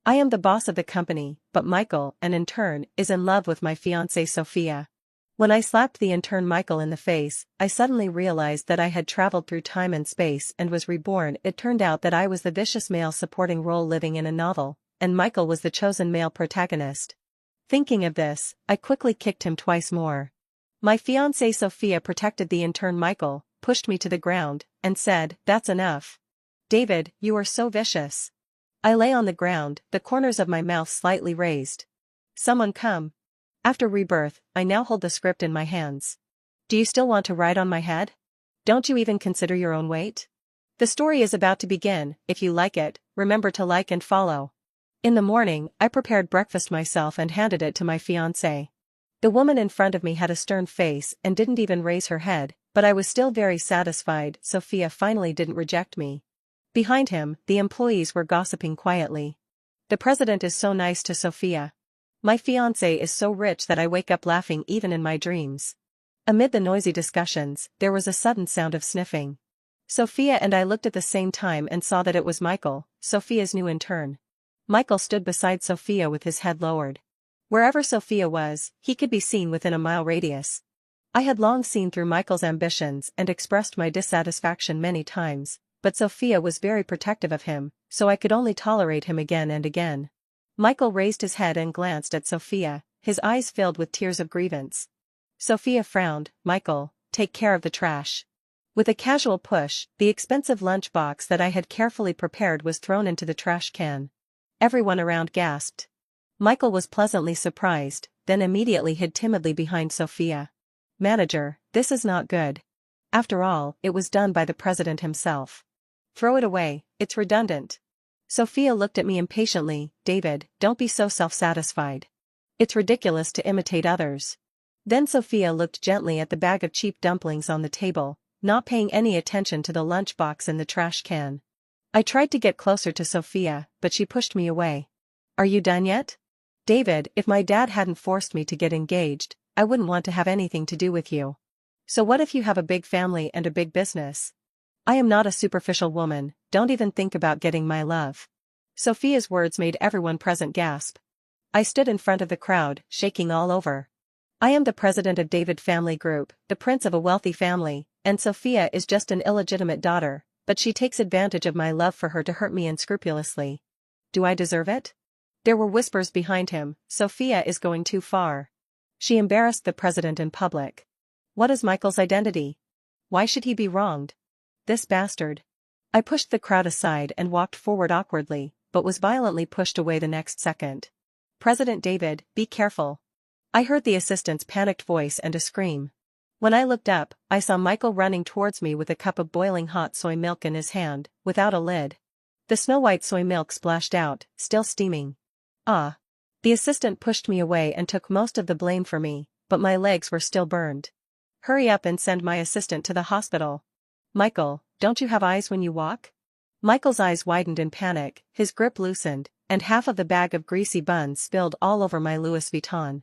I am the boss of the company, but Michael, an intern, is in love with my fiancée Sophia. When I slapped the intern Michael in the face, I suddenly realized that I had traveled through time and space and was reborn. It turned out that I was the vicious male supporting role living in a novel, and Michael was the chosen male protagonist. Thinking of this, I quickly kicked him twice more. My fiancée Sophia protected the intern Michael, pushed me to the ground, and said, "That's enough. David, you are so vicious." I lay on the ground, the corners of my mouth slightly raised. Someone come. After rebirth, I now hold the script in my hands. Do you still want to ride on my head? Don't you even consider your own weight? The story is about to begin. If you like it, remember to like and follow. In the morning, I prepared breakfast myself and handed it to my fiancé. The woman in front of me had a stern face and didn't even raise her head, but I was still very satisfied. Sophia finally didn't reject me. Behind him, the employees were gossiping quietly. The president is so nice to Sophia. My fiancé is so rich that I wake up laughing even in my dreams. Amid the noisy discussions, there was a sudden sound of sniffing. Sophia and I looked at the same time and saw that it was Michael, Sophia's new intern. Michael stood beside Sophia with his head lowered. Wherever Sophia was, he could be seen within a mile radius. I had long seen through Michael's ambitions and expressed my dissatisfaction many times, but Sophia was very protective of him, so I could only tolerate him again and again. Michael raised his head and glanced at Sophia, his eyes filled with tears of grievance. Sophia frowned. "Michael, take care of the trash." With a casual push, the expensive lunch box that I had carefully prepared was thrown into the trash can. Everyone around gasped. Michael was pleasantly surprised, then immediately hid timidly behind Sophia. "Manager, this is not good. After all, it was done by the president himself. Throw it away, it's redundant." Sophia looked at me impatiently. "David, don't be so self-satisfied. It's ridiculous to imitate others." Then Sophia looked gently at the bag of cheap dumplings on the table, not paying any attention to the lunchbox in the trash can. I tried to get closer to Sophia, but she pushed me away. "Are you done yet? David, if my dad hadn't forced me to get engaged, I wouldn't want to have anything to do with you. So what if you have a big family and a big business? I am not a superficial woman, don't even think about getting my love." Sophia's words made everyone present gasp. I stood in front of the crowd, shaking all over. "I am the president of David Family Group, the prince of a wealthy family, and Sophia is just an illegitimate daughter, but she takes advantage of my love for her to hurt me unscrupulously. Do I deserve it?" There were whispers behind him. "Sophia is going too far. She embarrassed the president in public. What is Michael's identity? Why should he be wronged? This bastard." I pushed the crowd aside and walked forward awkwardly, but was violently pushed away the next second. "President David, be careful." I heard the assistant's panicked voice and a scream. When I looked up, I saw Michael running towards me with a cup of boiling hot soy milk in his hand, without a lid. The snow-white soy milk splashed out, still steaming. "Ah." The assistant pushed me away and took most of the blame for me, but my legs were still burned. "Hurry up and send my assistant to the hospital." "Michael, don't you have eyes when you walk?" Michael's eyes widened in panic, his grip loosened, and half of the bag of greasy buns spilled all over my Louis Vuitton.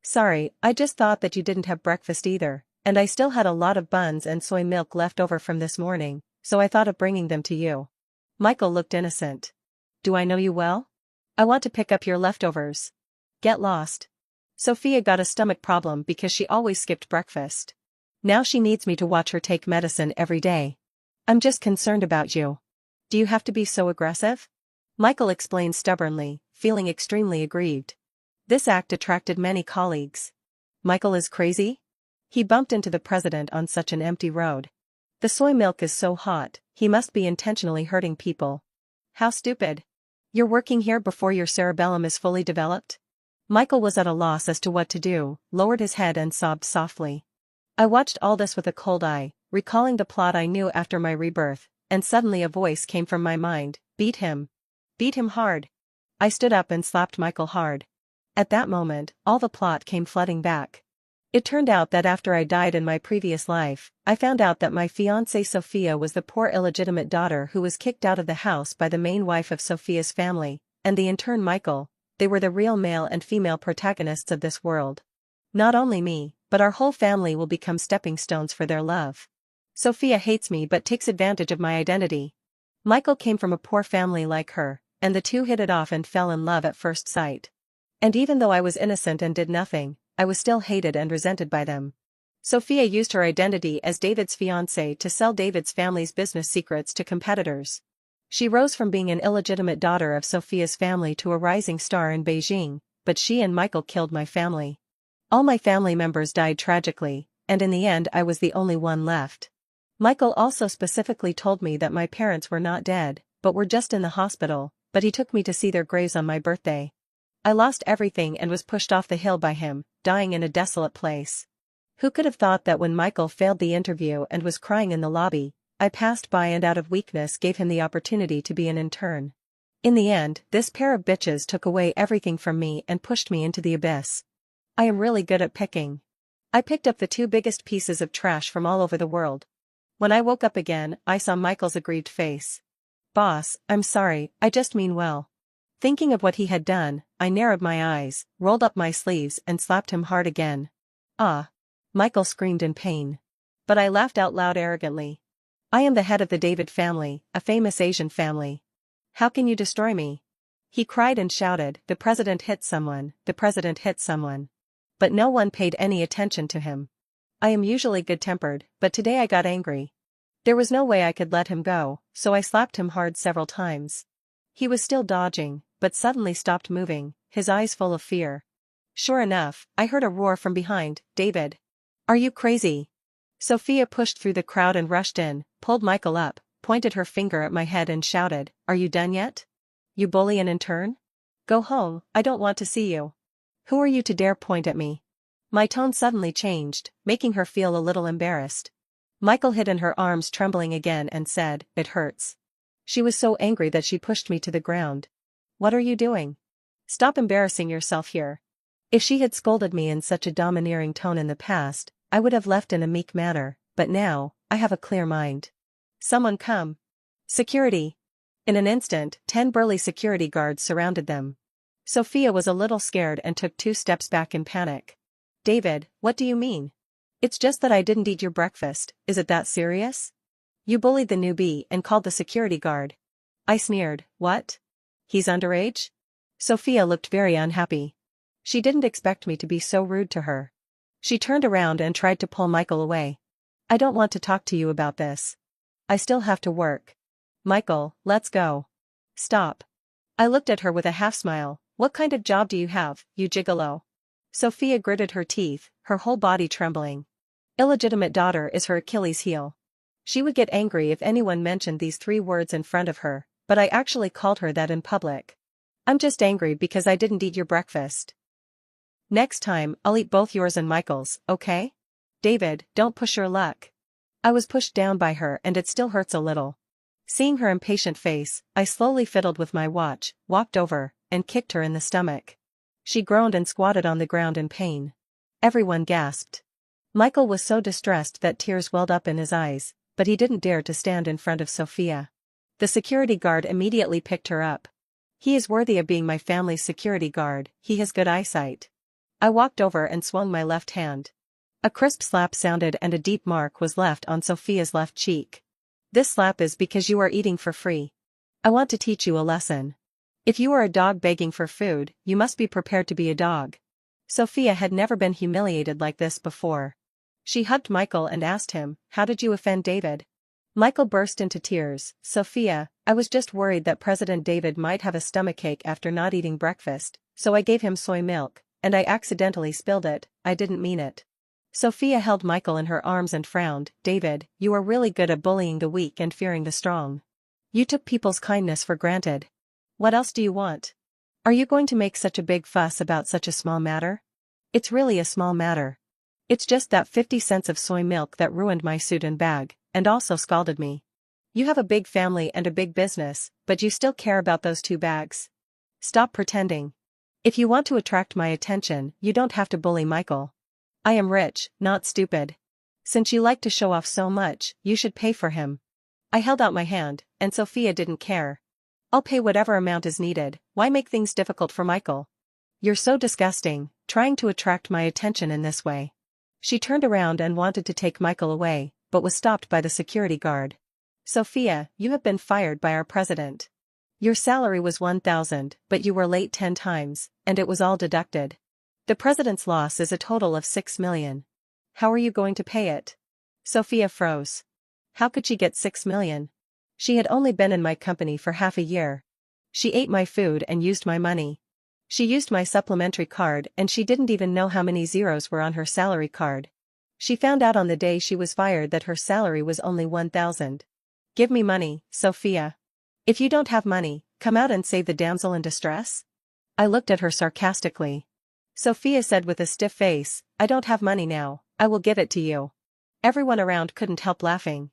"Sorry, I just thought that you didn't have breakfast either, and I still had a lot of buns and soy milk left over from this morning, so I thought of bringing them to you." Michael looked innocent. "Do I know you well? I want to pick up your leftovers. Get lost." Sophia got a stomach problem because she always skipped breakfast. Now she needs me to watch her take medicine every day. "I'm just concerned about you. Do you have to be so aggressive?" Michael explained stubbornly, feeling extremely aggrieved. This act attracted many colleagues. "Michael is crazy? He bumped into the president on such an empty road. The soy milk is so hot, he must be intentionally hurting people. How stupid. You're working here before your cerebellum is fully developed?" Michael was at a loss as to what to do, lowered his head and sobbed softly. I watched all this with a cold eye, recalling the plot I knew after my rebirth, and suddenly a voice came from my mind. "Beat him. Beat him hard." I stood up and slapped Michael hard. At that moment, all the plot came flooding back. It turned out that after I died in my previous life, I found out that my fiancée Sophia was the poor illegitimate daughter who was kicked out of the house by the main wife of Sophia's family, and the intern Michael. They were the real male and female protagonists of this world. Not only me, but our whole family will become stepping stones for their love. Sophia hates me but takes advantage of my identity. Michael came from a poor family like her, and the two hit it off and fell in love at first sight. And even though I was innocent and did nothing, I was still hated and resented by them. Sophia used her identity as David's fiancée to sell David's family's business secrets to competitors. She rose from being an illegitimate daughter of Sophia's family to a rising star in Beijing, but she and Michael killed my family. All my family members died tragically, and in the end I was the only one left. Michael also specifically told me that my parents were not dead, but were just in the hospital, but he took me to see their graves on my birthday. I lost everything and was pushed off the hill by him, dying in a desolate place. Who could have thought that when Michael failed the interview and was crying in the lobby, I passed by and out of weakness gave him the opportunity to be an intern. In the end, this pair of bitches took away everything from me and pushed me into the abyss. I am really good at picking. I picked up the two biggest pieces of trash from all over the world. When I woke up again, I saw Michael's aggrieved face. "Boss, I'm sorry, I just mean well." Thinking of what he had done, I narrowed my eyes, rolled up my sleeves and slapped him hard again. "Ah!" Michael screamed in pain. But I laughed out loud arrogantly. "I am the head of the David family, a famous Asian family. How can you destroy me?" He cried and shouted, "The president hit someone, the president hit someone." But no one paid any attention to him. I am usually good-tempered, but today I got angry. There was no way I could let him go, so I slapped him hard several times. He was still dodging, but suddenly stopped moving, his eyes full of fear. Sure enough, I heard a roar from behind, "David! Are you crazy?" Sophia pushed through the crowd and rushed in, pulled Michael up, pointed her finger at my head and shouted, "Are you done yet? You bully an intern? Go home, I don't want to see you. Who are you to dare point at me?" My tone suddenly changed, making her feel a little embarrassed. Michael hid in her arms trembling again and said, "It hurts." She was so angry that she pushed me to the ground. "What are you doing? Stop embarrassing yourself here." If she had scolded me in such a domineering tone in the past, I would have left in a meek manner, but now, I have a clear mind. "Someone come. Security." In an instant, 10 burly security guards surrounded them. Sophia was a little scared and took 2 steps back in panic. "David, what do you mean? It's just that I didn't eat your breakfast, is it that serious? You bullied the newbie and called the security guard." I sneered, "What? He's underage?" Sophia looked very unhappy. She didn't expect me to be so rude to her. She turned around and tried to pull Michael away. "I don't want to talk to you about this. I still have to work. Michael, let's go." "Stop." I looked at her with a half-smile. "What kind of job do you have, you gigolo?" Sophia gritted her teeth, her whole body trembling. Illegitimate daughter is her Achilles heel. She would get angry if anyone mentioned these 3 words in front of her, but I actually called her that in public. "I'm just angry because I didn't eat your breakfast. Next time, I'll eat both yours and Michael's, okay? David, don't push your luck." I was pushed down by her and it still hurts a little. Seeing her impatient face, I slowly fiddled with my watch, walked over, and kicked her in the stomach. She groaned and squatted on the ground in pain. Everyone gasped. Michael was so distressed that tears welled up in his eyes, but he didn't dare to stand in front of Sophia. The security guard immediately picked her up. "He is worthy of being my family's security guard, he has good eyesight." I walked over and swung my left hand. A crisp slap sounded and a deep mark was left on Sophia's left cheek. "This slap is because you are eating for free. I want to teach you a lesson. If you are a dog begging for food, you must be prepared to be a dog." Sophia had never been humiliated like this before. She hugged Michael and asked him, "How did you offend David?" Michael burst into tears. "Sophia, I was just worried that President David might have a stomachache after not eating breakfast, so I gave him soy milk, and I accidentally spilled it, I didn't mean it." Sophia held Michael in her arms and frowned. "David, you are really good at bullying the weak and fearing the strong. You took people's kindness for granted. What else do you want? Are you going to make such a big fuss about such a small matter? It's really a small matter. It's just that 50 cents of soy milk that ruined my suit and bag, and also scalded me. You have a big family and a big business, but you still care about those 2 bags. Stop pretending. If you want to attract my attention, you don't have to bully Michael. I am rich, not stupid. Since you like to show off so much, you should pay for him." I held out my hand, and Sophia didn't care. "I'll pay whatever amount is needed, why make things difficult for Michael? You're so disgusting, trying to attract my attention in this way." She turned around and wanted to take Michael away, but was stopped by the security guard. "Sophia, you have been fired by our president. Your salary was 1,000, but you were late 10 times, and it was all deducted. The president's loss is a total of 6 million. How are you going to pay it? Sophia froze. How could she get 6 million? She had only been in my company for half a year. She ate my food and used my money. She used my supplementary card and she didn't even know how many zeros were on her salary card. She found out on the day she was fired that her salary was only 1,000. Give me money, Sophia. If you don't have money, come out and save the damsel in distress? I looked at her sarcastically. Sophia said with a stiff face, I don't have money now, I will give it to you. Everyone around couldn't help laughing.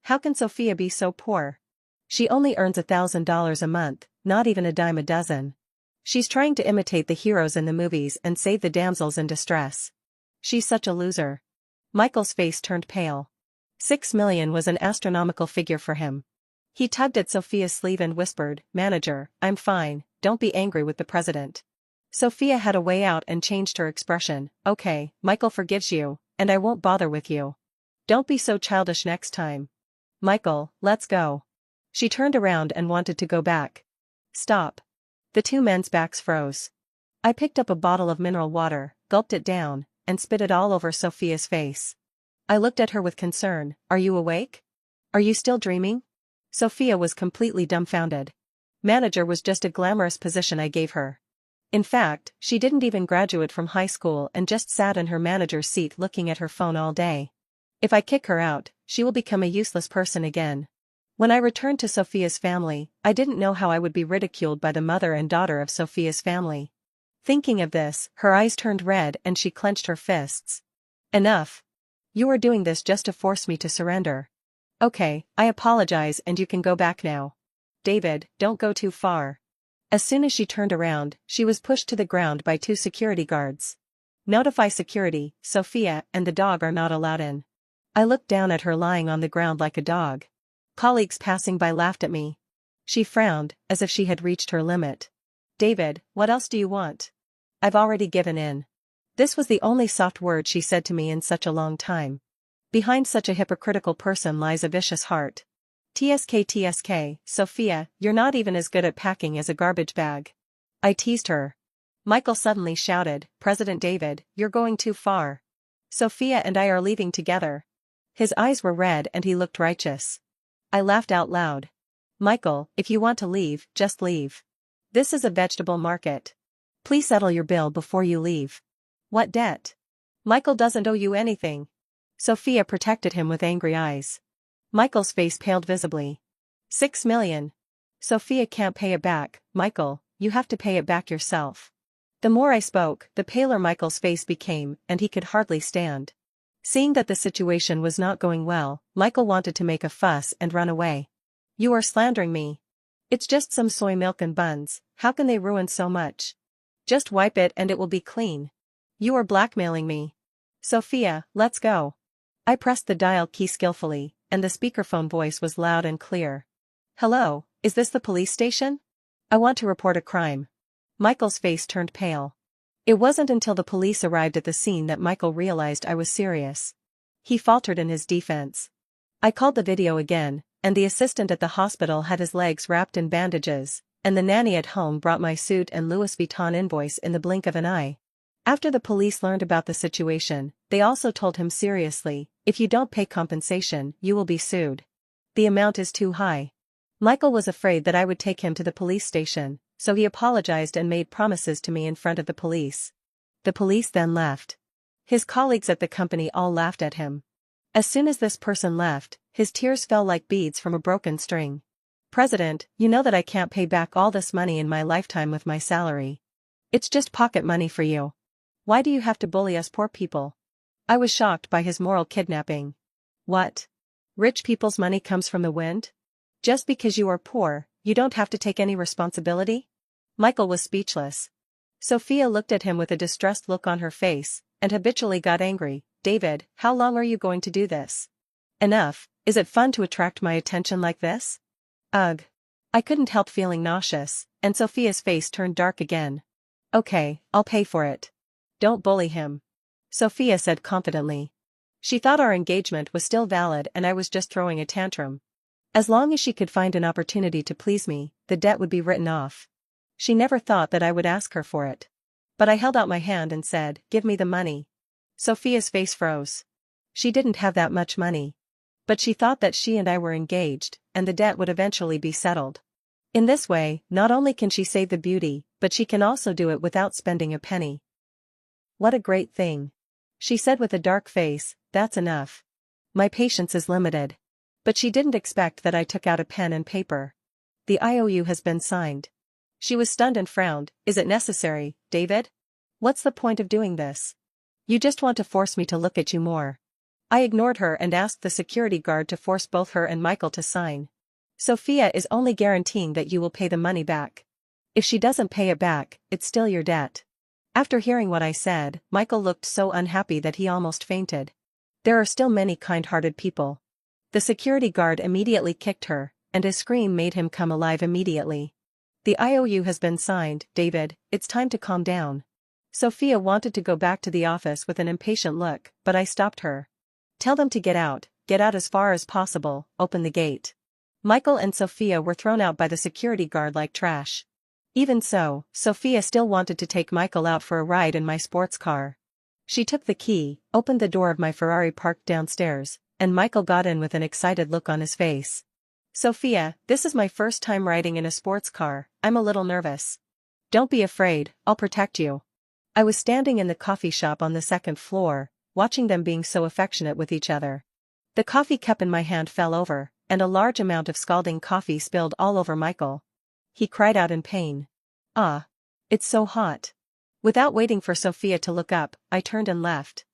How can Sophia be so poor? She only earns $1,000 a month, not even a dime a dozen. She's trying to imitate the heroes in the movies and save the damsels in distress. She's such a loser. Michael's face turned pale. 6 million was an astronomical figure for him. He tugged at Sophia's sleeve and whispered, Manager, I'm fine, don't be angry with the president. Sophia had a way out and changed her expression. Okay, Michael forgives you, and I won't bother with you. Don't be so childish next time. Michael, let's go. She turned around and wanted to go back. Stop. The two men's backs froze. I picked up a bottle of mineral water, gulped it down, and spit it all over Sophia's face. I looked at her with concern. Are you awake? Are you still dreaming? Sophia was completely dumbfounded. Manager was just a glamorous position I gave her. In fact, she didn't even graduate from high school and just sat in her manager's seat looking at her phone all day. If I kick her out, she will become a useless person again. When I returned to Sophia's family, I didn't know how I would be ridiculed by the mother and daughter of Sophia's family. Thinking of this, her eyes turned red and she clenched her fists. Enough. You are doing this just to force me to surrender. Okay, I apologize and you can go back now. David, don't go too far. As soon as she turned around, she was pushed to the ground by 2 security guards. Notify security, Sophia and the dog are not allowed in. I looked down at her lying on the ground like a dog. Colleagues passing by laughed at me. She frowned, as if she had reached her limit. David, what else do you want? I've already given in. This was the only soft word she said to me in such a long time. Behind such a hypocritical person lies a vicious heart. TSK, Sophia, you're not even as good at packing as a garbage bag. I teased her. Michael suddenly shouted, President David, you're going too far. Sophia and I are leaving together. His eyes were red and he looked righteous. I laughed out loud. Michael, if you want to leave, just leave. This is a vegetable market. Please settle your bill before you leave. What debt? Michael doesn't owe you anything. Sophia protected him with angry eyes. Michael's face paled visibly. 6 million. Sophia can't pay it back, Michael, you have to pay it back yourself. The more I spoke, the paler Michael's face became, and he could hardly stand. Seeing that the situation was not going well, Michael wanted to make a fuss and run away. You are slandering me. It's just some soy milk and buns, how can they ruin so much? Just wipe it and it will be clean. You are blackmailing me. Sophia, let's go. I pressed the dial key skillfully, and the speakerphone voice was loud and clear. Hello, is this the police station? I want to report a crime. Michael's face turned pale. It wasn't until the police arrived at the scene that Michael realized I was serious. He faltered in his defense. I called the video again, and the assistant at the hospital had his legs wrapped in bandages, and the nanny at home brought my suit and Louis Vuitton invoice in the blink of an eye. After the police learned about the situation, they also told him seriously, if you don't pay compensation, you will be sued. The amount is too high. Michael was afraid that I would take him to the police station, so he apologized and made promises to me in front of the police. The police then left. His colleagues at the company all laughed at him. As soon as this person left, his tears fell like beads from a broken string. President, you know that I can't pay back all this money in my lifetime with my salary. It's just pocket money for you. Why do you have to bully us poor people? I was shocked by his moral kidnapping. What? Rich people's money comes from the wind? Just because you are poor, you don't have to take any responsibility? Michael was speechless. Sophia looked at him with a distressed look on her face, and habitually got angry. David, how long are you going to do this? Enough, is it fun to attract my attention like this? Ugh. I couldn't help feeling nauseous, and Sophia's face turned dark again. Okay, I'll pay for it. Don't bully him. Sophia said confidently. She thought our engagement was still valid and I was just throwing a tantrum. As long as she could find an opportunity to please me, the debt would be written off. She never thought that I would ask her for it. But I held out my hand and said, "Give me the money." Sophia's face froze. She didn't have that much money. But she thought that she and I were engaged, and the debt would eventually be settled. In this way, not only can she save the beauty, but she can also do it without spending a penny. "What a great thing," she said with a dark face. "That's enough. My patience is limited." But she didn't expect that I took out a pen and paper. "The IOU has been signed." She was stunned and frowned. "Is it necessary, David? What's the point of doing this? You just want to force me to look at you more." I ignored her and asked the security guard to force both her and Michael to sign. "Sophia is only guaranteeing that you will pay the money back. If she doesn't pay it back, it's still your debt." After hearing what I said, Michael looked so unhappy that he almost fainted. There are still many kind-hearted people. The security guard immediately kicked her, and his scream made him come alive immediately. "The IOU has been signed, David, it's time to calm down." Sophia wanted to go back to the office with an impatient look, but I stopped her. "Tell them to get out as far as possible, open the gate." Michael and Sophia were thrown out by the security guard like trash. Even so, Sophia still wanted to take Michael out for a ride in my sports car. She took the key, opened the door of my Ferrari parked downstairs, and Michael got in with an excited look on his face. "Sophia, this is my first time riding in a sports car, I'm a little nervous." "Don't be afraid, I'll protect you." I was standing in the coffee shop on the second floor, watching them being so affectionate with each other. The coffee cup in my hand fell over, and a large amount of scalding coffee spilled all over Michael. He cried out in pain. "Ah! It's so hot." Without waiting for Sophia to look up, I turned and left.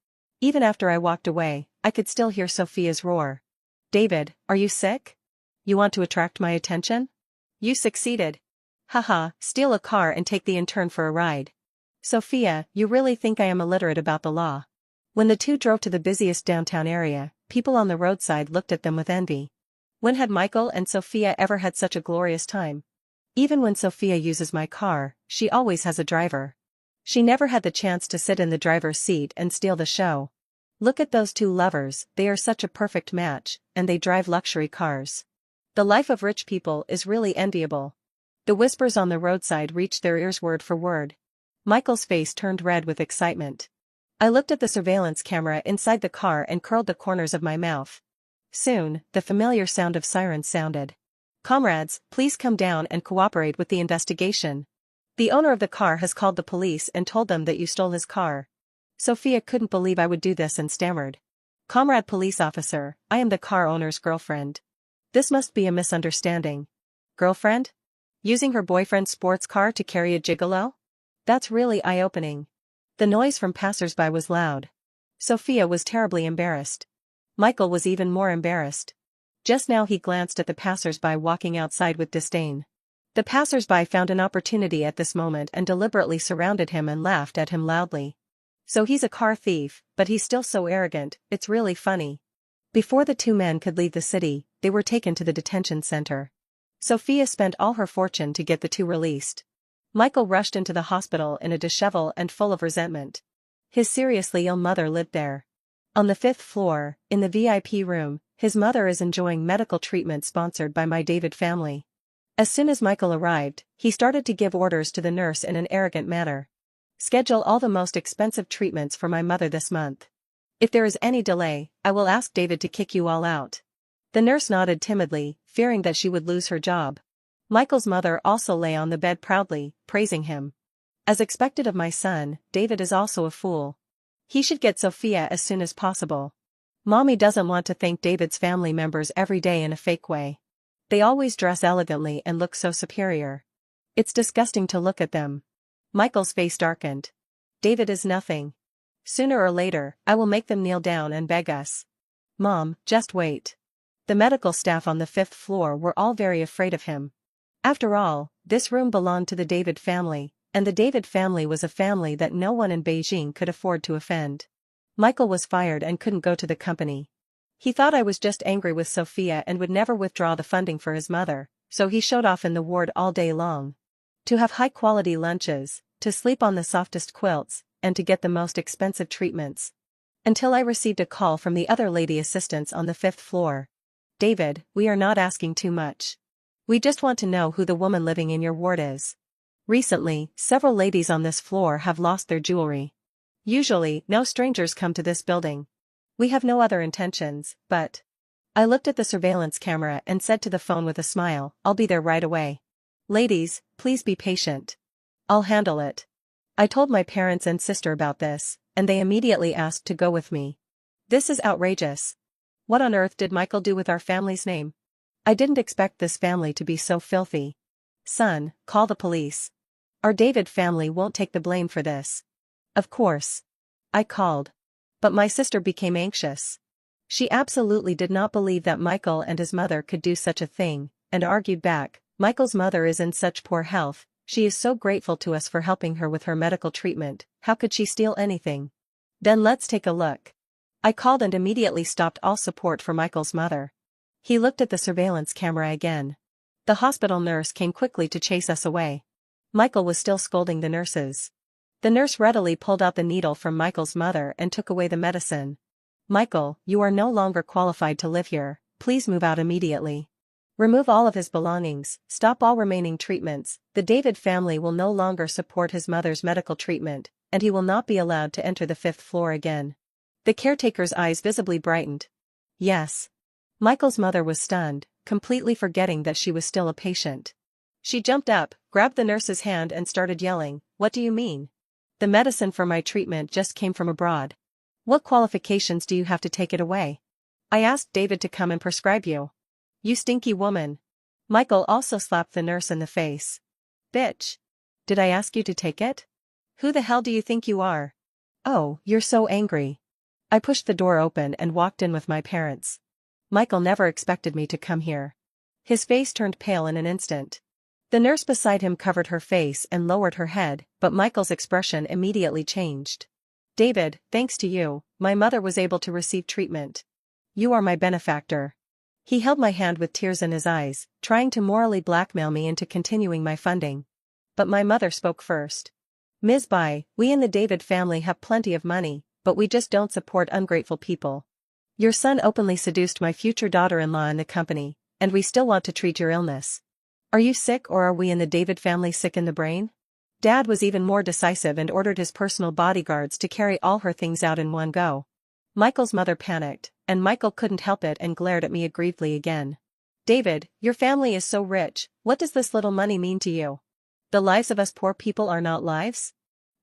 Even after I walked away, I could still hear Sophia's roar. "David, are you sick? You want to attract my attention? You succeeded. Haha, steal a car and take the intern for a ride. Sophia, you really think I am illiterate about the law?" When the two drove to the busiest downtown area, people on the roadside looked at them with envy. When had Michael and Sophia ever had such a glorious time? Even when Sophia uses my car, she always has a driver. She never had the chance to sit in the driver's seat and steal the show. Look at those two lovers, they are such a perfect match, and they drive luxury cars. The life of rich people is really enviable. The whispers on the roadside reached their ears word for word. Michael's face turned red with excitement. I looked at the surveillance camera inside the car and curled the corners of my mouth. Soon, the familiar sound of sirens sounded. "Comrades, please come down and cooperate with the investigation. The owner of the car has called the police and told them that you stole his car." Sophia couldn't believe I would do this and stammered. "Comrade police officer, I am the car owner's girlfriend. This must be a misunderstanding." "Girlfriend? Using her boyfriend's sports car to carry a gigolo? That's really eye-opening." The noise from passers-by was loud. Sophia was terribly embarrassed. Michael was even more embarrassed. Just now he glanced at the passers-by walking outside with disdain. The passers-by found an opportunity at this moment and deliberately surrounded him and laughed at him loudly. "So he's a car thief, but he's still so arrogant, it's really funny." Before the two men could leave the city, they were taken to the detention center. Sophia spent all her fortune to get the two released. Michael rushed into the hospital in a dishevel and full of resentment. His seriously ill mother lived there. On the 5th floor, in the VIP room, his mother is enjoying medical treatment sponsored by my David family. As soon as Michael arrived, he started to give orders to the nurse in an arrogant manner. "Schedule all the most expensive treatments for my mother this month. If there is any delay, I will ask David to kick you all out." The nurse nodded timidly, fearing that she would lose her job. Michael's mother also lay on the bed proudly, praising him. As expected of my son, David is also a fool. He should get Sophia as soon as possible. Mommy doesn't want to thank David's family members every day in a fake way. They always dress elegantly and look so superior. It's disgusting to look at them. Michael's face darkened. "David is nothing. Sooner or later, I will make them kneel down and beg us." "Mom, just wait." The medical staff on the 5th floor were all very afraid of him. After all, this room belonged to the David family, and the David family was a family that no one in Beijing could afford to offend. Michael was fired and couldn't go to the company. He thought I was just angry with Sophia and would never withdraw the funding for his mother, so he showed off in the ward all day long. To have high-quality lunches, to sleep on the softest quilts, and to get the most expensive treatments. Until I received a call from the other lady assistants on the 5th floor. "David, we are not asking too much. We just want to know who the woman living in your ward is. Recently, several ladies on this floor have lost their jewelry. Usually, no strangers come to this building. We have no other intentions, but... I looked at the surveillance camera and said to the phone with a smile, I'll be there right away. Ladies, please be patient. I'll handle it. I told my parents and sister about this, and they immediately asked to go with me. This is outrageous. What on earth did Michael do with our family's name? I didn't expect this family to be so filthy. Son, call the police. Our David family won't take the blame for this. Of course. I called. But my sister became anxious. She absolutely did not believe that Michael and his mother could do such a thing, and argued back, Michael's mother is in such poor health, she is so grateful to us for helping her with her medical treatment, how could she steal anything? Then let's take a look. I called and immediately stopped all support for Michael's mother. He looked at the surveillance camera again. The hospital nurse came quickly to chase us away. Michael was still scolding the nurses. The nurse readily pulled out the needle from Michael's mother and took away the medicine. Michael, you are no longer qualified to live here, please move out immediately. Remove all of his belongings, stop all remaining treatments, the David family will no longer support his mother's medical treatment, and he will not be allowed to enter the 5th floor again. The caretaker's eyes visibly brightened. Yes. Michael's mother was stunned, completely forgetting that she was still a patient. She jumped up, grabbed the nurse's hand and started yelling, What do you mean? The medicine for my treatment just came from abroad. What qualifications do you have to take it away? I asked David to come and prescribe you. You stinky woman. Michael also slapped the nurse in the face. Bitch. Did I ask you to take it? Who the hell do you think you are? Oh, you're so angry. I pushed the door open and walked in with my parents. Michael never expected me to come here. His face turned pale in an instant. The nurse beside him covered her face and lowered her head, but Michael's expression immediately changed. David, thanks to you, my mother was able to receive treatment. You are my benefactor. He held my hand with tears in his eyes, trying to morally blackmail me into continuing my funding. But my mother spoke first. Ms. Bai, we in the David family have plenty of money, but we just don't support ungrateful people. Your son openly seduced my future daughter-in-law in the company, and we still want to treat your illness. Are you sick or are we in the David family sick in the brain? Dad was even more decisive and ordered his personal bodyguards to carry all her things out in one go. Michael's mother panicked, and Michael couldn't help it and glared at me aggrievedly again. David, your family is so rich, what does this little money mean to you? The lives of us poor people are not lives?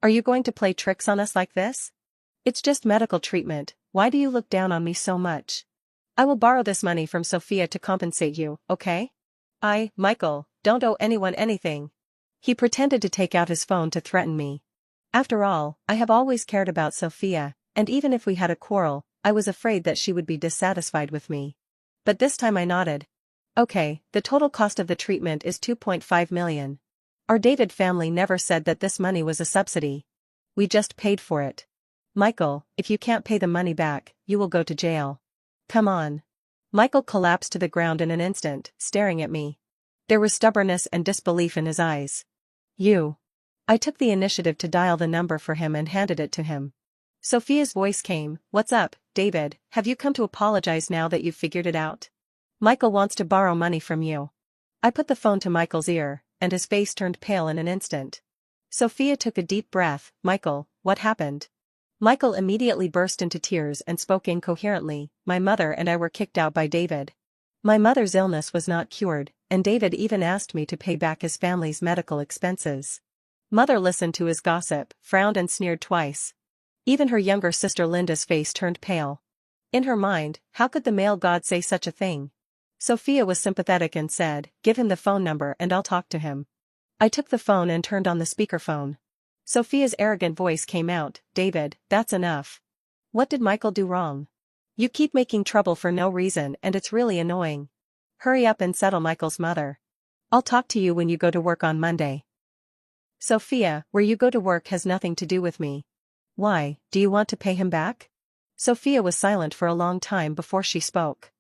Are you going to play tricks on us like this? It's just medical treatment, why do you look down on me so much? I will borrow this money from Sophia to compensate you, okay? Michael, don't owe anyone anything. He pretended to take out his phone to threaten me. After all, I have always cared about Sophia, and even if we had a quarrel, I was afraid that she would be dissatisfied with me. But this time I nodded. Okay, the total cost of the treatment is 2.5 million. Our David family never said that this money was a subsidy. We just paid for it. Michael, if you can't pay the money back, you will go to jail. Come on. Michael collapsed to the ground in an instant, staring at me. There was stubbornness and disbelief in his eyes. You. I took the initiative to dial the number for him and handed it to him. Sophia's voice came, What's up, David, have you come to apologize now that you've figured it out? Michael wants to borrow money from you. I put the phone to Michael's ear, and his face turned pale in an instant. Sophia took a deep breath. Michael, what happened? Michael immediately burst into tears and spoke incoherently. My mother and I were kicked out by David. My mother's illness was not cured, and David even asked me to pay back his family's medical expenses. Mother listened to his gossip, frowned and sneered twice. Even her younger sister Linda's face turned pale. In her mind, how could the male god say such a thing? Sophia was sympathetic and said, Give him the phone number and I'll talk to him. I took the phone and turned on the speakerphone. Sophia's arrogant voice came out, David, that's enough. What did Michael do wrong? You keep making trouble for no reason and it's really annoying. Hurry up and settle Michael's mother. I'll talk to you when you go to work on Monday. Sophia, where you go to work has nothing to do with me. Why, do you want to pay him back? Sophia was silent for a long time before she spoke.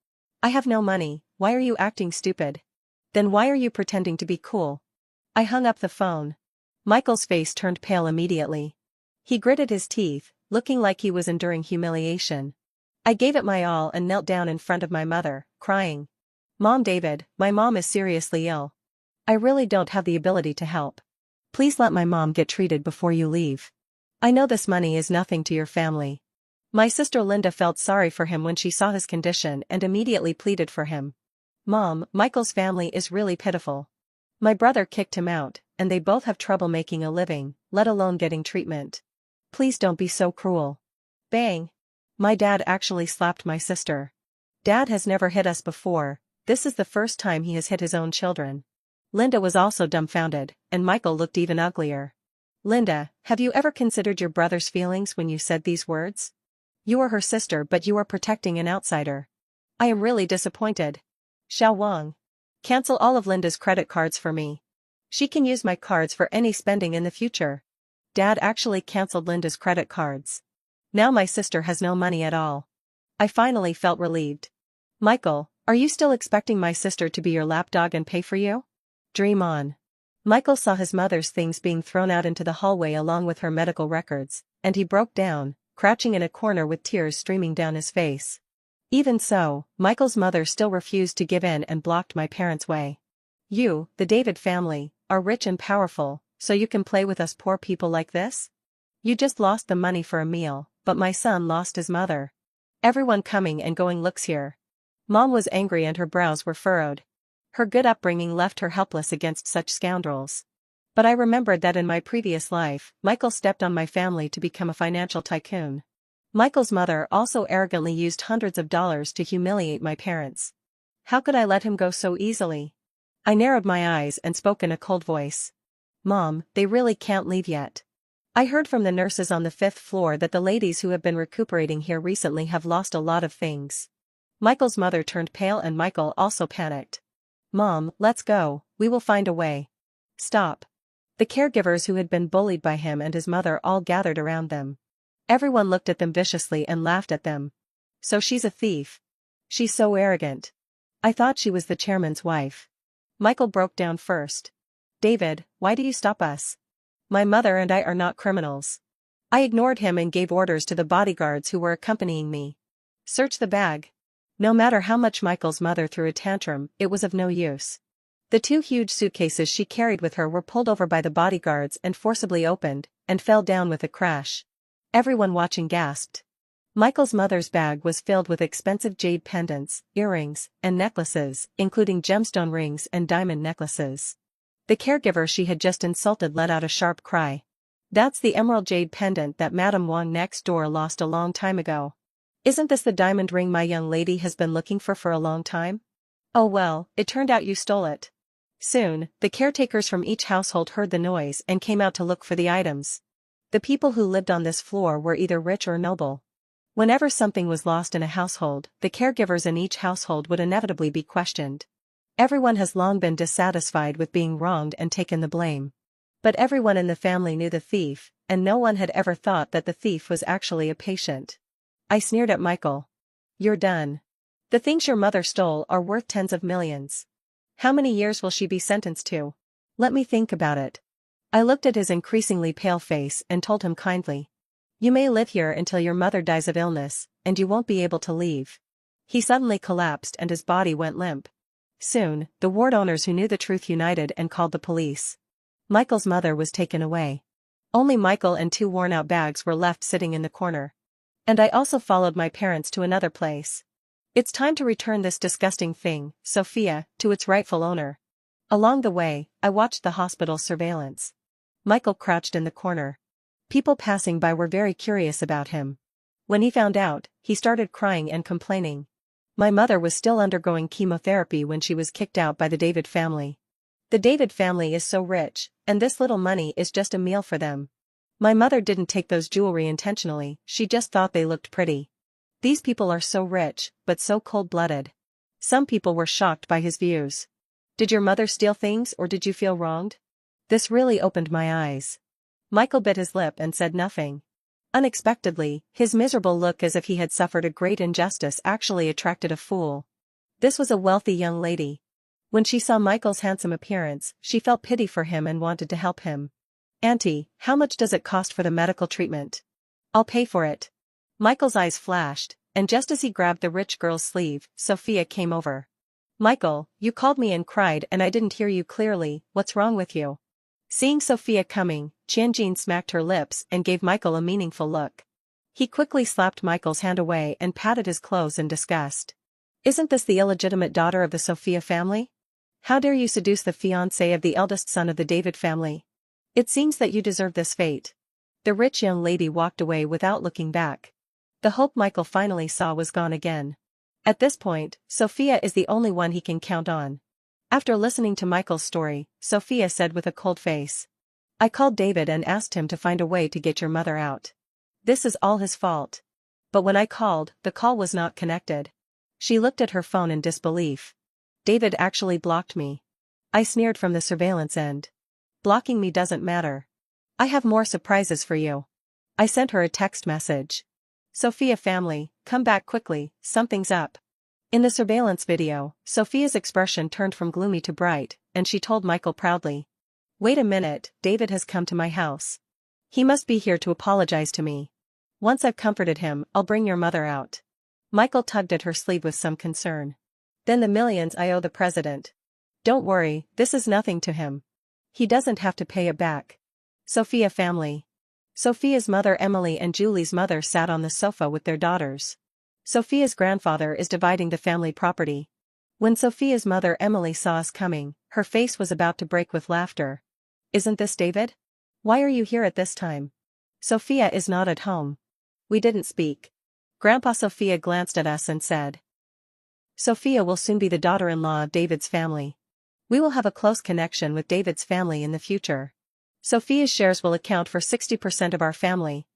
I have no money, why are you acting stupid? Then why are you pretending to be cool? I hung up the phone. Michael's face turned pale immediately. He gritted his teeth, looking like he was enduring humiliation. I gave it my all and knelt down in front of my mother, crying. Mom, David, my mom is seriously ill. I really don't have the ability to help. Please let my mom get treated before you leave. I know this money is nothing to your family. My sister Linda felt sorry for him when she saw his condition and immediately pleaded for him. Mom, Michael's family is really pitiful. My brother kicked him out, and they both have trouble making a living, let alone getting treatment. Please don't be so cruel. Bang! My dad actually slapped my sister. Dad has never hit us before, this is the first time he has hit his own children. Linda was also dumbfounded, and Michael looked even uglier. Linda, have you ever considered your brother's feelings when you said these words? You are her sister, but you are protecting an outsider. I am really disappointed. Xiao Wang. Cancel all of Linda's credit cards for me. She can use my cards for any spending in the future. Dad actually canceled Linda's credit cards. Now my sister has no money at all. I finally felt relieved. Michael, are you still expecting my sister to be your lapdog and pay for you? Dream on. Michael saw his mother's things being thrown out into the hallway along with her medical records, and he broke down, crouching in a corner with tears streaming down his face. Even so, Michael's mother still refused to give in and blocked my parents' way. You, the David family, are rich and powerful, so you can play with us poor people like this? You just lost the money for a meal, but my son lost his mother. Everyone coming and going looks here. Mom was angry and her brows were furrowed. Her good upbringing left her helpless against such scoundrels. But I remembered that in my previous life, Michael stepped on my family to become a financial tycoon. Michael's mother also arrogantly used hundreds of dollars to humiliate my parents. How could I let him go so easily? I narrowed my eyes and spoke in a cold voice. Mom, they really can't leave yet. I heard from the nurses on the 5th floor that the ladies who have been recuperating here recently have lost a lot of things. Michael's mother turned pale and Michael also panicked. Mom, let's go, we will find a way. Stop. The caregivers who had been bullied by him and his mother all gathered around them. Everyone looked at them viciously and laughed at them. So she's a thief. She's so arrogant. I thought she was the chairman's wife. Michael broke down first. David, why do you stop us? My mother and I are not criminals. I ignored him and gave orders to the bodyguards who were accompanying me. Search the bag. No matter how much Michael's mother threw a tantrum, it was of no use. The 2 huge suitcases she carried with her were pulled over by the bodyguards and forcibly opened, and fell down with a crash. Everyone watching gasped. Michael's mother's bag was filled with expensive jade pendants, earrings, and necklaces, including gemstone rings and diamond necklaces. The caregiver she had just insulted let out a sharp cry. That's the emerald jade pendant that Madame Wang next door lost a long time ago. Isn't this the diamond ring my young lady has been looking for a long time? Oh well, it turned out you stole it. Soon, the caretakers from each household heard the noise and came out to look for the items. The people who lived on this floor were either rich or noble. Whenever something was lost in a household, the caregivers in each household would inevitably be questioned. Everyone has long been dissatisfied with being wronged and taken the blame. But everyone in the family knew the thief, and no one had ever thought that the thief was actually a patient. I sneered at Michael. You're done. The things your mother stole are worth tens of millions. How many years will she be sentenced to? Let me think about it. I looked at his increasingly pale face and told him kindly. You may live here until your mother dies of illness, and you won't be able to leave. He suddenly collapsed and his body went limp. Soon, the ward owners who knew the truth united and called the police. Michael's mother was taken away. Only Michael and 2 worn-out bags were left sitting in the corner. And I also followed my parents to another place. It's time to return this disgusting thing, Sophia, to its rightful owner. Along the way, I watched the hospital surveillance. Michael crouched in the corner. People passing by were very curious about him. When he found out, he started crying and complaining. My mother was still undergoing chemotherapy when she was kicked out by the David family. The David family is so rich, and this little money is just a meal for them. My mother didn't take those jewelry intentionally, she just thought they looked pretty. These people are so rich, but so cold-blooded. Some people were shocked by his views. Did your mother steal things or did you feel wronged? This really opened my eyes. Michael bit his lip and said nothing. Unexpectedly, his miserable look as if he had suffered a great injustice actually attracted a fool. This was a wealthy young lady. When she saw Michael's handsome appearance, she felt pity for him and wanted to help him. Auntie, how much does it cost for the medical treatment? I'll pay for it. Michael's eyes flashed, and just as he grabbed the rich girl's sleeve, Sophia came over. Michael, you called me and cried and I didn't hear you clearly, what's wrong with you? Seeing Sophia coming, Tianjin smacked her lips and gave Michael a meaningful look. He quickly slapped Michael's hand away and patted his clothes in disgust. Isn't this the illegitimate daughter of the Sophia family? How dare you seduce the fiancé of the eldest son of the David family? It seems that you deserve this fate. The rich young lady walked away without looking back. The hope Michael finally saw was gone again. At this point, Sophia is the only one he can count on. After listening to Michael's story, Sophia said with a cold face. I called David and asked him to find a way to get your mother out. This is all his fault. But when I called, the call was not connected. She looked at her phone in disbelief. David actually blocked me. I sneered from the surveillance end. Blocking me doesn't matter. I have more surprises for you. I sent her a text message. Sophia family, come back quickly, something's up. In the surveillance video, Sophia's expression turned from gloomy to bright, and she told Michael proudly. Wait a minute, David has come to my house. He must be here to apologize to me. Once I've comforted him, I'll bring your mother out. Michael tugged at her sleeve with some concern. Then the millions I owe the president. Don't worry, this is nothing to him. He doesn't have to pay it back. Sophia family. Sophia's mother Emily and Julie's mother sat on the sofa with their daughters. Sophia's grandfather is dividing the family property. When Sophia's mother Emily saw us coming, her face was about to break with laughter. Isn't this David? Why are you here at this time? Sophia is not at home. We didn't speak. Grandpa Sophia glanced at us and said. Sophia will soon be the daughter-in-law of David's family. We will have a close connection with David's family in the future. Sophia's shares will account for 60% of our family.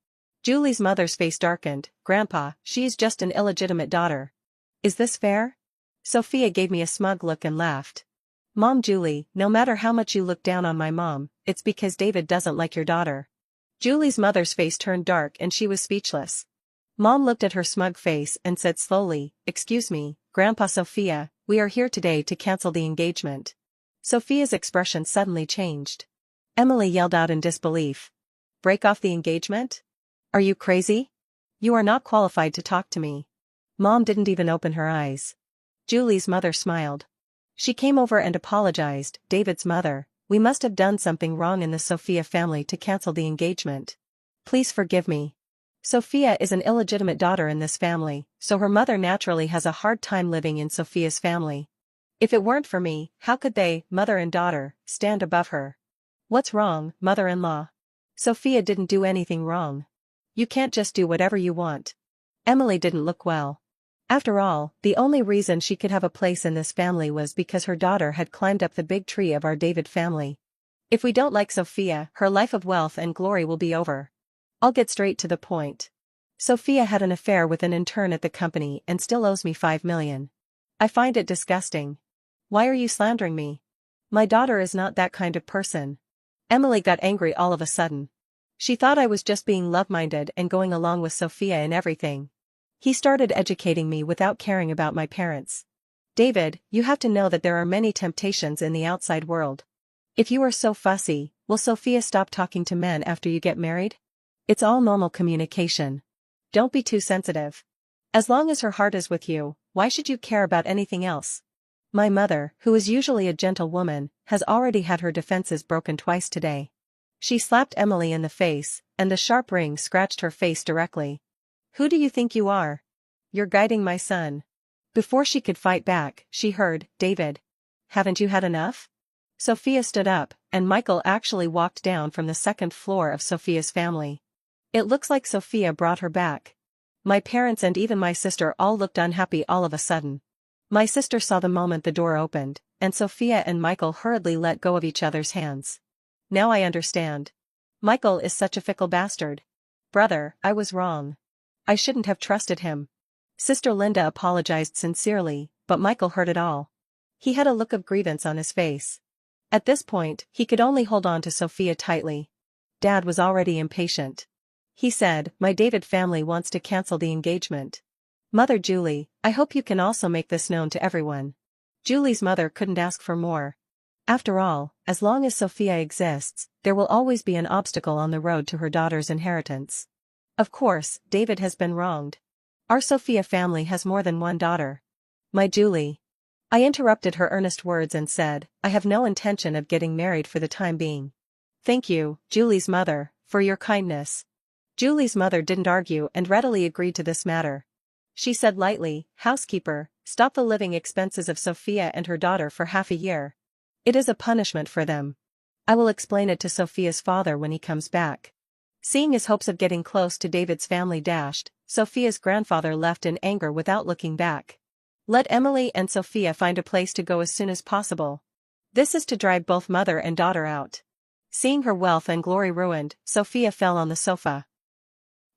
Julie's mother's face darkened. Grandpa, she is just an illegitimate daughter. Is this fair? Sophia gave me a smug look and laughed. Mom Julie, no matter how much you look down on my mom, it's because David doesn't like your daughter. Julie's mother's face turned dark and she was speechless. Mom looked at her smug face and said slowly, Excuse me, Grandpa Sophia, we are here today to cancel the engagement. Sophia's expression suddenly changed. Emily yelled out in disbelief. Break off the engagement? Are you crazy? You are not qualified to talk to me. Mom didn't even open her eyes. Julie's mother smiled. She came over and apologized. David's mother, we must have done something wrong in the Sophia family to cancel the engagement. Please forgive me. Sophia is an illegitimate daughter in this family, so her mother naturally has a hard time living in Sophia's family. If it weren't for me, how could they, mother and daughter, stand above her? What's wrong, mother-in-law? Sophia didn't do anything wrong. You can't just do whatever you want. Emily didn't look well. After all, the only reason she could have a place in this family was because her daughter had climbed up the big tree of our David family. If we don't like Sophia, her life of wealth and glory will be over. I'll get straight to the point. Sophia had an affair with an intern at the company and still owes me $5 million. I find it disgusting. Why are you slandering me? My daughter is not that kind of person. Emily got angry all of a sudden. She thought I was just being love-minded and going along with Sophia in everything. He started educating me without caring about my parents. David, you have to know that there are many temptations in the outside world. If you are so fussy, will Sophia stop talking to men after you get married? It's all normal communication. Don't be too sensitive. As long as her heart is with you, why should you care about anything else? My mother, who is usually a gentle woman, has already had her defenses broken twice today. She slapped Emily in the face, and the sharp ring scratched her face directly. Who do you think you are? You're guiding my son. Before she could fight back, she heard, David. Haven't you had enough? Sophia stood up, and Michael actually walked down from the second floor of Sophia's family. It looks like Sophia brought her back. My parents and even my sister all looked unhappy all of a sudden. My sister saw the moment the door opened, and Sophia and Michael hurriedly let go of each other's hands. Now I understand. Michael is such a fickle bastard. Brother, I was wrong. I shouldn't have trusted him. Sister Linda apologized sincerely, but Michael heard it all. He had a look of grievance on his face. At this point, he could only hold on to Sophia tightly. Dad was already impatient. He said, My David family wants to cancel the engagement. Mother Julie, I hope you can also make this known to everyone. Julie's mother couldn't ask for more. After all, as long as Sophia exists, there will always be an obstacle on the road to her daughter's inheritance. Of course, David has been wronged. Our Sophia family has more than one daughter. My Julie. I interrupted her earnest words and said, I have no intention of getting married for the time being. Thank you, Julie's mother, for your kindness. Julie's mother didn't argue and readily agreed to this matter. She said lightly, housekeeper, stop the living expenses of Sophia and her daughter for half a year. It is a punishment for them. I will explain it to Sophia's father when he comes back. Seeing his hopes of getting close to David's family dashed, Sophia's grandfather left in anger without looking back. Let Emily and Sophia find a place to go as soon as possible. This is to drive both mother and daughter out. Seeing her wealth and glory ruined, Sophia fell on the sofa.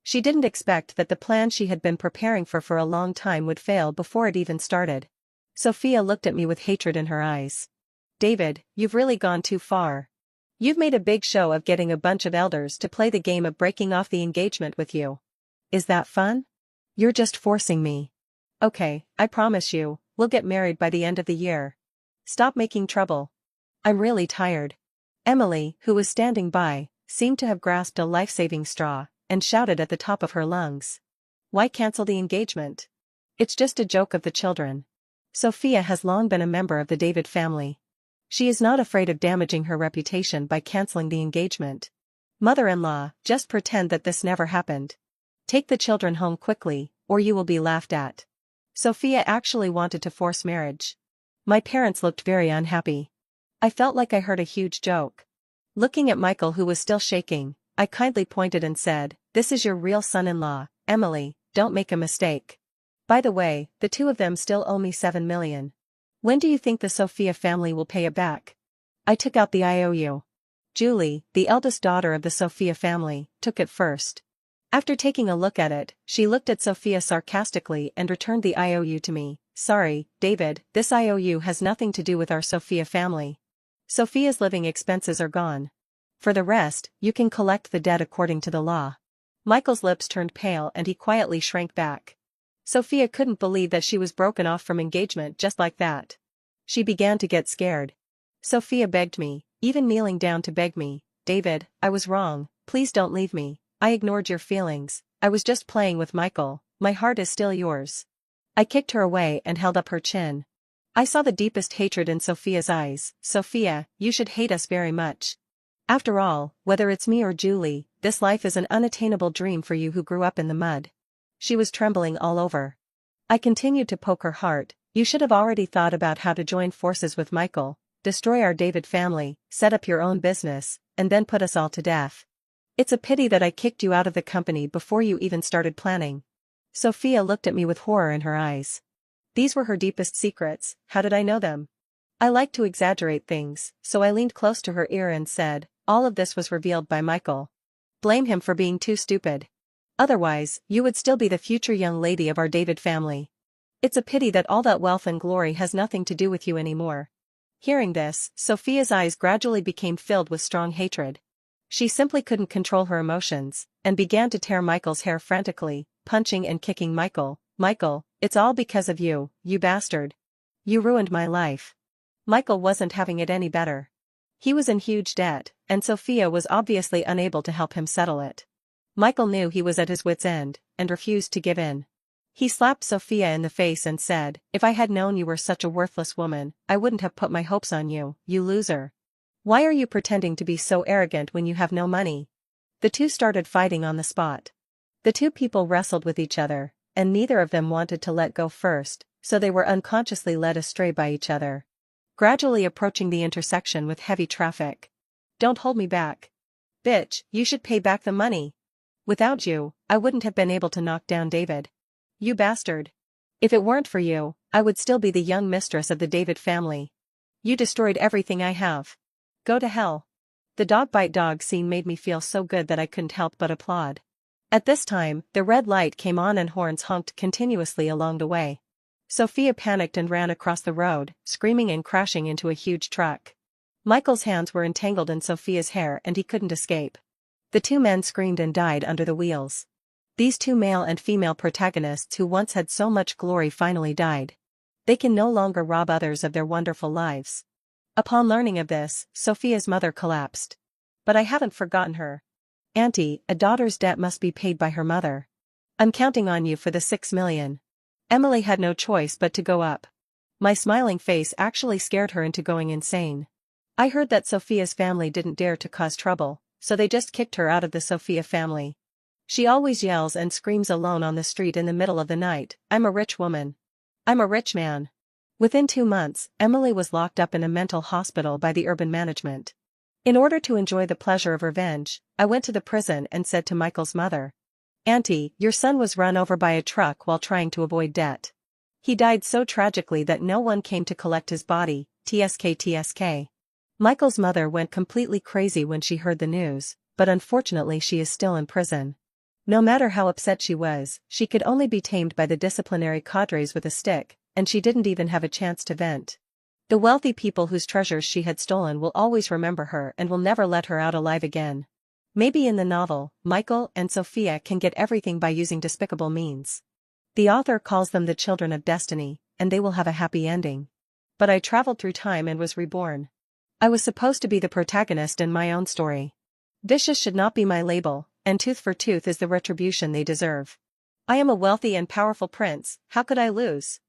She didn't expect that the plan she had been preparing for a long time would fail before it even started. Sophia looked at me with hatred in her eyes. David, you've really gone too far. You've made a big show of getting a bunch of elders to play the game of breaking off the engagement with you. Is that fun? You're just forcing me. Okay, I promise you, we'll get married by the end of the year. Stop making trouble. I'm really tired. Emily, who was standing by, seemed to have grasped a life-saving straw, and shouted at the top of her lungs. Why cancel the engagement? It's just a joke of the children. Sophia has long been a member of the David family. She is not afraid of damaging her reputation by canceling the engagement. Mother-in-law, just pretend that this never happened. Take the children home quickly, or you will be laughed at. Sophia actually wanted to force marriage. My parents looked very unhappy. I felt like I heard a huge joke. Looking at Michael, who was still shaking, I kindly pointed and said, this is your real son-in-law, Emily, don't make a mistake. By the way, the two of them still owe me $7 million. When do you think the Sophia family will pay it back? I took out the IOU. Julie, the eldest daughter of the Sophia family, took it first. After taking a look at it, she looked at Sophia sarcastically and returned the IOU to me. Sorry, David, this IOU has nothing to do with our Sophia family. Sophia's living expenses are gone. For the rest, you can collect the debt according to the law. Michael's lips turned pale and he quietly shrank back. Sophia couldn't believe that she was broken off from engagement just like that. She began to get scared. Sophia begged me, even kneeling down to beg me, David, I was wrong, please don't leave me. I ignored your feelings, I was just playing with Michael, my heart is still yours. I kicked her away and held up her chin. I saw the deepest hatred in Sophia's eyes. Sophia, you should hate us very much. After all, whether it's me or Julie, this life is an unattainable dream for you who grew up in the mud. She was trembling all over. I continued to poke her heart. You should have already thought about how to join forces with Michael, destroy our David family, set up your own business, and then put us all to death. It's a pity that I kicked you out of the company before you even started planning. Sophia looked at me with horror in her eyes. These were her deepest secrets. How did I know them? I like to exaggerate things, so I leaned close to her ear and said, all of this was revealed by Michael. Blame him for being too stupid. Otherwise, you would still be the future young lady of our David family. It's a pity that all that wealth and glory has nothing to do with you anymore. Hearing this, Sophia's eyes gradually became filled with strong hatred. She simply couldn't control her emotions, and began to tear Michael's hair frantically, punching and kicking Michael. Michael, it's all because of you, you bastard. You ruined my life. Michael wasn't having it any better. He was in huge debt, and Sophia was obviously unable to help him settle it. Michael knew he was at his wit's end, and refused to give in. He slapped Sophia in the face and said, if I had known you were such a worthless woman, I wouldn't have put my hopes on you, you loser. Why are you pretending to be so arrogant when you have no money? The two started fighting on the spot. The two people wrestled with each other, and neither of them wanted to let go first, so they were unconsciously led astray by each other. Gradually approaching the intersection with heavy traffic. Don't hold me back. Bitch, you should pay back the money. Without you, I wouldn't have been able to knock down David. You bastard. If it weren't for you, I would still be the young mistress of the David family. You destroyed everything I have. Go to hell. The dog bite dog scene made me feel so good that I couldn't help but applaud. At this time, the red light came on and horns honked continuously along the way. Sophia panicked and ran across the road, screaming and crashing into a huge truck. Michael's hands were entangled in Sophia's hair and he couldn't escape. The two men screamed and died under the wheels. These two male and female protagonists who once had so much glory finally died. They can no longer rob others of their wonderful lives. Upon learning of this, Sophia's mother collapsed. But I haven't forgotten her. Auntie, a daughter's debt must be paid by her mother. I'm counting on you for the $6 million. Emily had no choice but to go up. My smiling face actually scared her into going insane. I heard that Sophia's family didn't dare to cause trouble, so they just kicked her out of the Sophia family. She always yells and screams alone on the street in the middle of the night, "I'm a rich woman. I'm a rich man." Within 2 months, Emily was locked up in a mental hospital by the urban management. In order to enjoy the pleasure of revenge, I went to the prison and said to Michael's mother, "Auntie, your son was run over by a truck while trying to avoid debt. He died so tragically that no one came to collect his body, tsk. Michael's mother went completely crazy when she heard the news, but unfortunately she is still in prison. No matter how upset she was, she could only be tamed by the disciplinary cadres with a stick, and she didn't even have a chance to vent. The wealthy people whose treasures she had stolen will always remember her and will never let her out alive again. Maybe in the novel, Michael and Sophia can get everything by using despicable means. The author calls them the children of destiny, and they will have a happy ending. But I traveled through time and was reborn. I was supposed to be the protagonist in my own story. Vicious should not be my label, and tooth for tooth is the retribution they deserve. I am a wealthy and powerful prince, how could I lose?